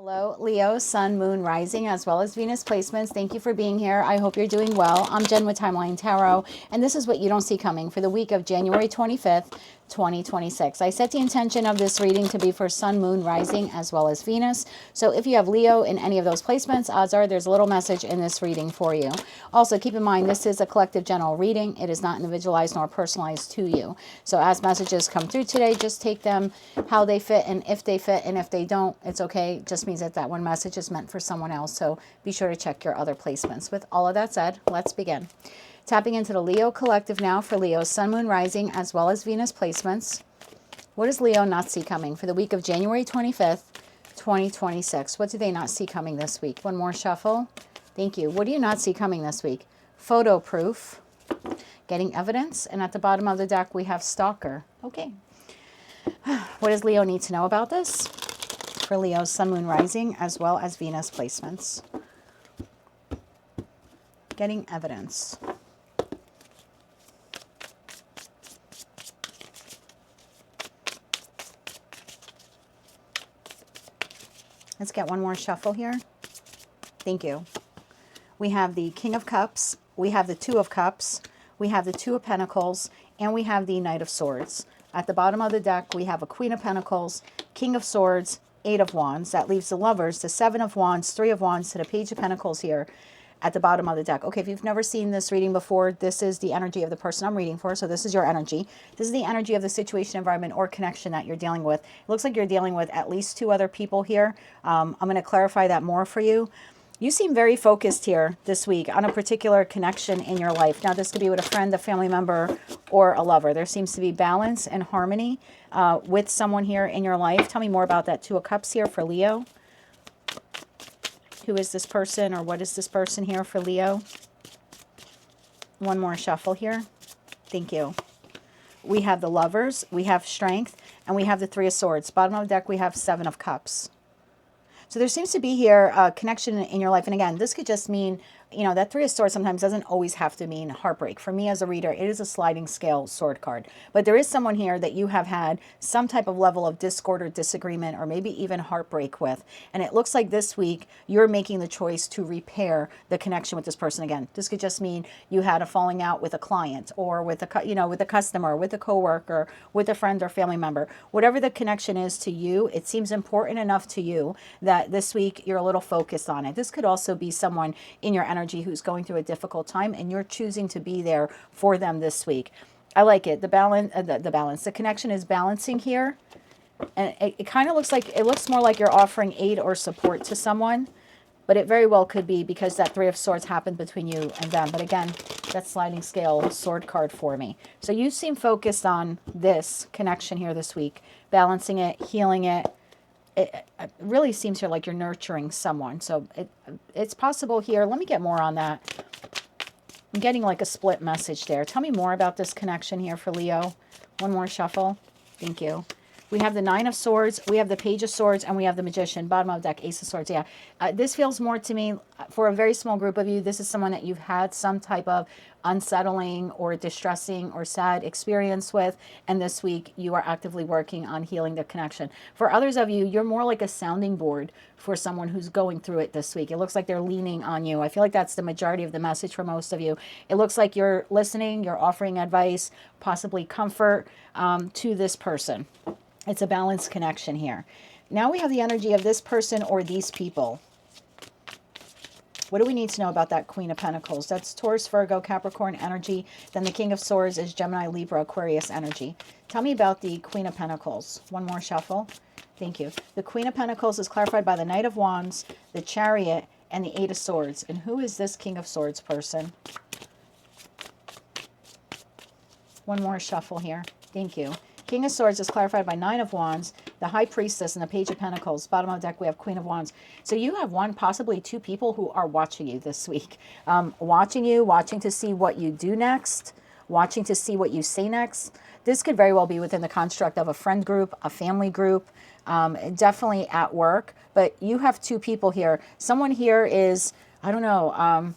Hello, Leo, Sun, Moon, Rising, as well as Venus placements. Thank you for being here. I hope you're doing well. I'm Jen with Timeline Tarot, and this is what you don't see coming for the week of January 25th, 2026. I set the intention of this reading to be for Sun, Moon, Rising, as well as Venus. So if you have Leo in any of those placements, odds are there's a little message in this reading for you. Also, keep in mind, this is a collective general reading. It is not individualized nor personalized to you. So as messages come through today, just take them how they fit, and if they don't, it's okay. It just means that that one message is meant for someone else. So be sure to check your other placements. With all of that said, let's begin. Tapping into the Leo collective now for Leo, Sun, Moon, Rising, as well as Venus placements. What does Leo not see coming for the week of January 25th, 2026? What do they not see coming this week? One more shuffle. Thank you. What do you not see coming this week? Photo proof, getting evidence, and at the bottom of the deck we have stalker. Okay. What does Leo need to know about this? For Leo, Sun, Moon, Rising, as well as Venus placements. Getting evidence. Let's get one more shuffle here. Thank you. We have the King of Cups, we have the Two of Cups, we have the Two of Pentacles, and we have the Knight of Swords. At the bottom of the deck, we have a Queen of Pentacles, King of Swords, Eight of Wands. That leaves the Lovers, the Seven of Wands, Three of Wands, to the Page of Pentacles here at the bottom of the deck. Okay, if you've never seen this reading before, this is the energy of the person I'm reading for. So this is your energy. This is the energy of the situation, environment, or connection that you're dealing with. It looks like you're dealing with at least two other people here. I'm going to clarify that more for you. You seem very focused here this week on a particular connection in your life. Now, this could be with a friend, a family member, or a lover. There seems to be balance and harmony with someone here in your life. Tell me more about that Two of Cups here for Leo. Who is this person, or what is this person here for Leo? One more shuffle here. Thank you. We have the Lovers, we have Strength, and we have the Three of Swords. Bottom of the deck, we have Seven of Cups. So there seems to be here a connection in your life. And again, this could just mean, you know, that Three of Swords sometimes doesn't always have to mean heartbreak. For me as a reader, it is a sliding scale sword card. But there is someone here that you have had some type of level of discord or disagreement, or maybe even heartbreak with. And it looks like this week you're making the choice to repair the connection with this person. Again, this could just mean you had a falling out with a client, or with a, with a customer, with a coworker, with a friend or family member. Whatever the connection is to you, it seems important enough to you that this week you're a little focused on it. This could also be someone in your energy who's going through a difficult time, and you're choosing to be there for them this week. I like it. The balance, the connection is balancing here. And it kind of looks like, it looks more like you're offering aid or support to someone, but it very well could be because that Three of Swords happened between you and them. But again, that's sliding scale sword card for me. So you seem focused on this connection here this week, balancing it, healing it. It really seems here like you're nurturing someone. So it's possible here. Let me get more on that. I'm getting like a split message there. Tell me more about this connection here for Leo. One more shuffle. Thank you. We have the Nine of Swords, we have the Page of Swords, and we have the Magician. Bottom of the deck, Ace of Swords. Yeah, this feels more to me, for a very small group of you, this is someone that you've had some type of unsettling or distressing or sad experience with, and this week you are actively working on healing the connection. For others of you, you're more like a sounding board for someone who's going through it this week. It looks like they're leaning on you. I feel like that's the majority of the message for most of you. It looks like you're listening, you're offering advice, possibly comfort to this person. It's a balanced connection here. Now we have the energy of this person or these people. What do we need to know about that Queen of Pentacles? That's Taurus, Virgo, Capricorn energy. Then the King of Swords is Gemini, Libra, Aquarius energy. Tell me about the Queen of Pentacles. One more shuffle. Thank you. The Queen of Pentacles is clarified by the Knight of Wands, the Chariot, and the Eight of Swords. And who is this King of Swords person? One more shuffle here. Thank you. King of Swords is clarified by Nine of Wands, the High Priestess, and the Page of Pentacles. Bottom of the deck, we have Queen of Wands. So you have one, possibly two people who are watching you this week. Watching you, watching to see what you do next, watching to see what you say next. This could very well be within the construct of a friend group, a family group, definitely at work. But you have two people here. Someone here is, I don't know,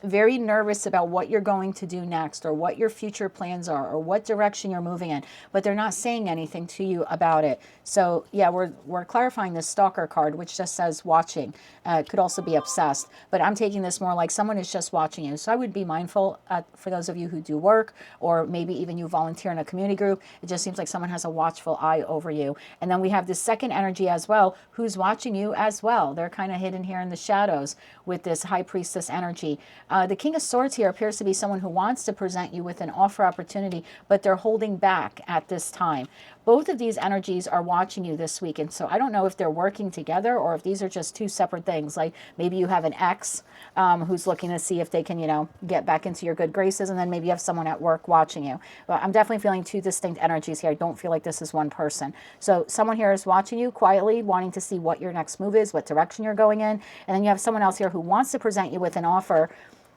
very nervous about what you're going to do next, or what your future plans are, or what direction you're moving in, but they're not saying anything to you about it. So yeah, we're clarifying the stalker card, which just says watching. It could also be obsessed, but I'm taking this more like someone is just watching you. So I would be mindful for those of you who do work, or maybe even you volunteer in a community group. It just seems like someone has a watchful eye over you. And then we have this second energy as well, who's watching you as well. They're kind of hidden here in the shadows with this high priestess energy. The King of Swords here appears to be someone who wants to present you with an offer opportunity, but they're holding back at this time. Both of these energies are watching you this week. And so I don't know if they're working together or if these are just two separate things. Like maybe you have an ex who's looking to see if they can, get back into your good graces. And then maybe you have someone at work watching you. But I'm definitely feeling two distinct energies here. I don't feel like this is one person. So someone here is watching you quietly, wanting to see what your next move is, what direction you're going in. And then you have someone else here who wants to present you with an offer,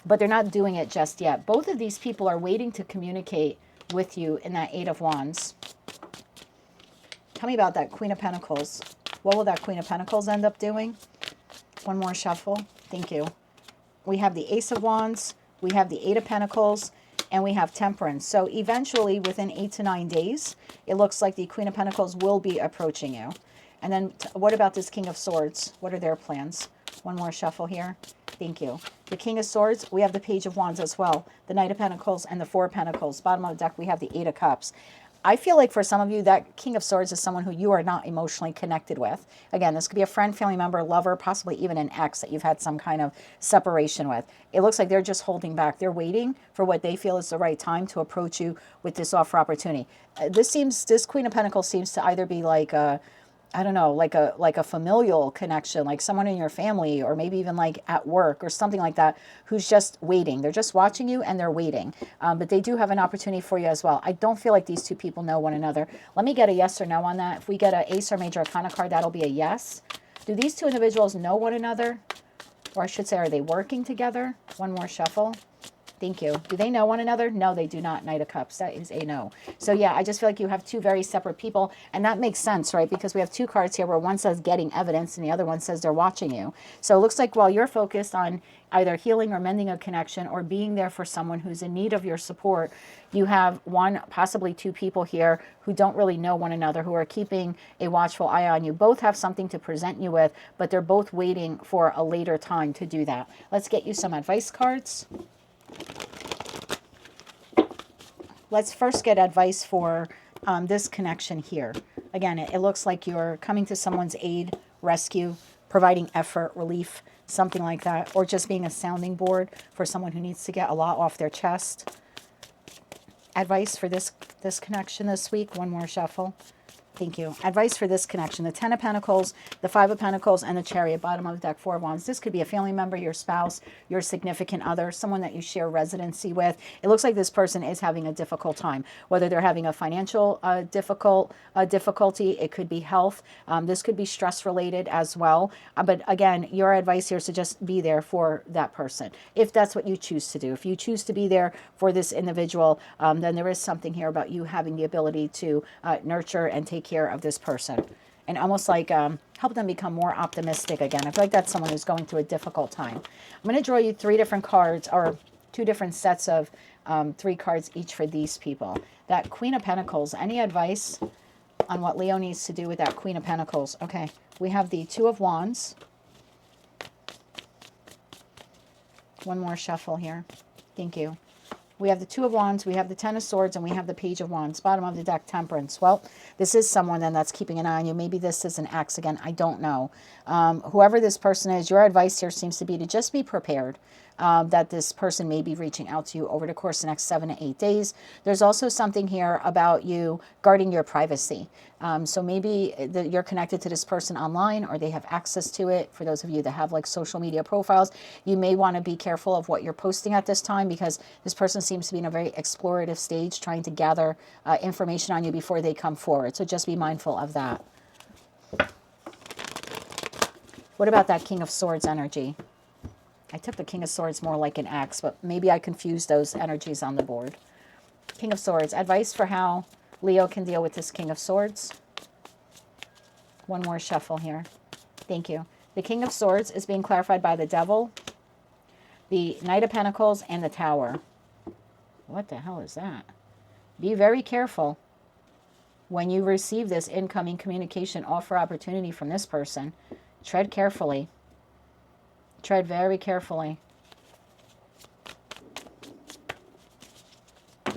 but they're not doing it just yet. Both of these people are waiting to communicate with you in that Eight of Wands. Tell me about that Queen of Pentacles. What will that Queen of Pentacles end up doing? One more shuffle. Thank you. We have the Ace of Wands, we have the Eight of Pentacles, and we have Temperance. So eventually, within 8 to 9 days, it looks like the Queen of Pentacles will be approaching you. And then what about this King of Swords? What are their plans? One more shuffle here. Thank you. The King of Swords, we have the Page of Wands as well. The Knight of Pentacles and the Four of Pentacles. Bottom of the deck, we have the Eight of Cups. I feel like for some of you, that King of Swords is someone who you are not emotionally connected with. Again, this could be a friend, family member, lover, possibly even an ex that you've had some kind of separation with. It looks like they're just holding back. They're waiting for what they feel is the right time to approach you with this offer opportunity. This Queen of Pentacles seems to either be like a, I don't know, like a familial connection, like someone in your family, or maybe even like at work or something like that, who's just waiting. They're just watching you and they're waiting. But they do have an opportunity for you as well. I don't feel like these two people know one another. Let me get a yes or no on that. If we get an Ace or Major Arcana card, that'll be a yes. Do these two individuals know one another? Or I should say, are they working together? One more shuffle. Thank you. Do they know one another? No, they do not. Knight of Cups. That is a no. So yeah, I just feel like you have two very separate people. And that makes sense, right? Because we have two cards here where one says getting evidence and the other one says they're watching you. So it looks like while you're focused on either healing or mending a connection or being there for someone who's in need of your support, you have one, possibly two people here who don't really know one another, who are keeping a watchful eye on you. Both have something to present you with, but they're both waiting for a later time to do that. Let's get you some advice cards. Let's first get advice for this connection here. Again, it looks like you're coming to someone's aid, rescue, providing effort, relief, something like that, or just being a sounding board for someone who needs to get a lot off their chest. Advice for this connection this week. One more shuffle. Thank you. Advice for this connection. The Ten of Pentacles, the Five of Pentacles, and the Chariot. Bottom of the deck, Four of Wands. This could be a family member, your spouse, your significant other, someone that you share residency with. It looks like this person is having a difficult time. Whether they're having a financial difficulty, it could be health. This could be stress-related as well. But again, your advice here is to just be there for that person, if that's what you choose to do. If you choose to be there for this individual, then there is something here about you having the ability to nurture and take care of this person, and almost like help them become more optimistic again. I feel like that's someone who's going through a difficult time. I'm going to draw you three different cards, or two different sets of 3 cards each for these people. That Queen of Pentacles, any advice on what Leo needs to do with that Queen of Pentacles? Okay, we have the Two of Wands. One more shuffle here. Thank you. We have the Two of Wands, we have the Ten of Swords, and we have the Page of Wands. Bottom of the deck, Temperance. Well, this is someone then that's keeping an eye on you. Maybe this is an ex again. I don't know. Whoever this person is, your advice here seems to be to just be prepared that this person may be reaching out to you over the course of the next 7 to 8 days. There's also something here about you guarding your privacy. So maybe you're connected to this person online, or they have access to it. For those of you that have like social media profiles, you may want to be careful of what you're posting at this time, because this person seems to be in a very explorative stage, trying to gather information on you before they come forward. So just be mindful of that. What about that King of Swords energy? I took the King of Swords more like an axe, but maybe I confused those energies on the board. King of Swords, advice for how Leo can deal with this King of Swords. One more shuffle here. Thank you. The King of Swords is being clarified by the Devil, The Knight of Pentacles and the Tower. What the hell is that? Be very careful when you receive this incoming communication, offer, opportunity from this person. Tread carefully. Tread very carefully.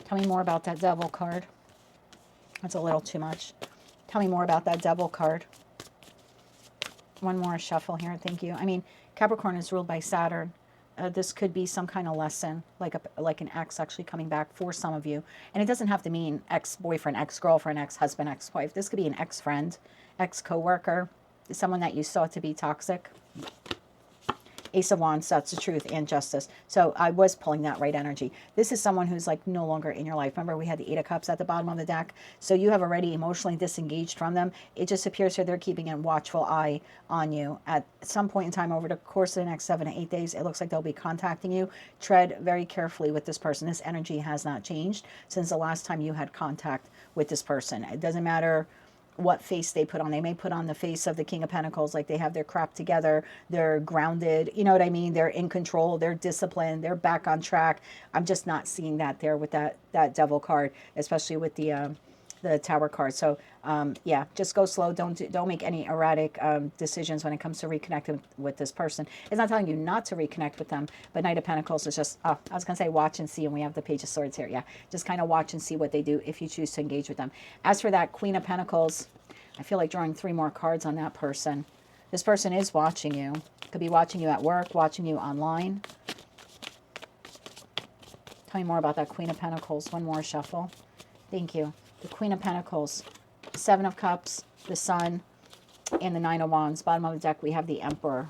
Tell me more about that Devil card. That's a little too much. Tell me more about that Devil card. One more shuffle here. Thank you. I mean, Capricorn is ruled by Saturn. This could be some kind of lesson, like an ex actually coming back for some of you. And it doesn't have to mean ex-boyfriend, ex-girlfriend, ex-husband, ex-wife. This could be an ex-friend, ex-coworker, someone that you saw to be toxic. Ace of Wands, that's the truth and justice. So I was pulling that right energy. This is someone who's like no longer in your life. Remember, we had the Eight of Cups at the bottom of the deck. So you have already emotionally disengaged from them. It just appears here they're keeping a watchful eye on you. At some point in time over the course of the next 7 to 8 days, it looks like they'll be contacting you. Tread very carefully with this person. This energy has not changed since the last time you had contact with this person. It doesn't matter what face they put on. They may put on the face of the King of Pentacles, like they have their crap together, they're grounded, you know what I mean? They're in control, they're disciplined, they're back on track. I'm just not seeing that there with that Devil card, especially with the Tower card. So yeah, just go slow. Don't make any erratic decisions when it comes to reconnecting with this person. It's not telling you not to reconnect with them, but Knight of Pentacles is just, I was going to say watch and see, and we have the Page of Swords here. Yeah, just kind of watch and see what they do if you choose to engage with them. As for that Queen of Pentacles, I feel like drawing 3 more cards on that person. This person is watching you. Could be watching you at work, watching you online. Tell me more about that Queen of Pentacles. One more shuffle. Thank you. The Queen of Pentacles, 7 of Cups, the Sun, and the 9 of Wands. Bottom of the deck, we have the Emperor.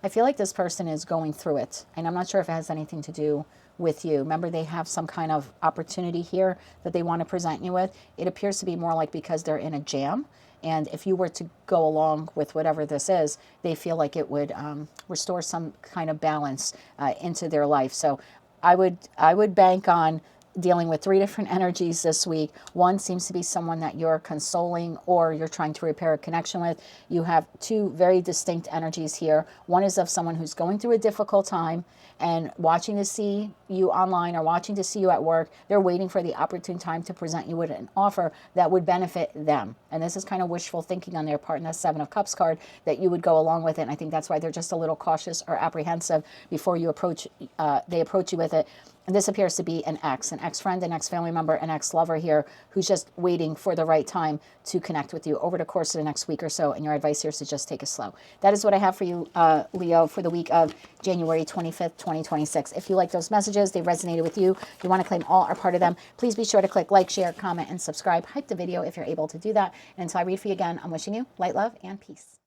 I feel like this person is going through it, and I'm not sure if it has anything to do with you. Remember, they have some kind of opportunity here that they want to present you with. It appears to be more like because they're in a jam, and if you were to go along with whatever this is, they feel like it would restore some kind of balance into their life. So I would bank on dealing with 3 different energies this week. One seems to be someone that you're consoling or you're trying to repair a connection with. You have 2 very distinct energies here. One is of someone who's going through a difficult time and watching to see you online or watching to see you at work. They're waiting for the opportune time to present you with an offer that would benefit them. And this is kind of wishful thinking on their part, and that 7 of Cups card, that you would go along with it. And I think that's why they're just a little cautious or apprehensive before you approach. They approach you with it. And this appears to be an ex-friend, an ex-family member, an ex-lover here who's just waiting for the right time to connect with you over the course of the next week or so. And your advice here is to just take it slow. That is what I have for you, Leo, for the week of January 25th, 2026. If you like those messages, they resonated with you, you want to claim all or part of them, please be sure to click like, share, comment, and subscribe. Hype the video if you're able to do that. And until I read for you again, I'm wishing you light, love, and peace.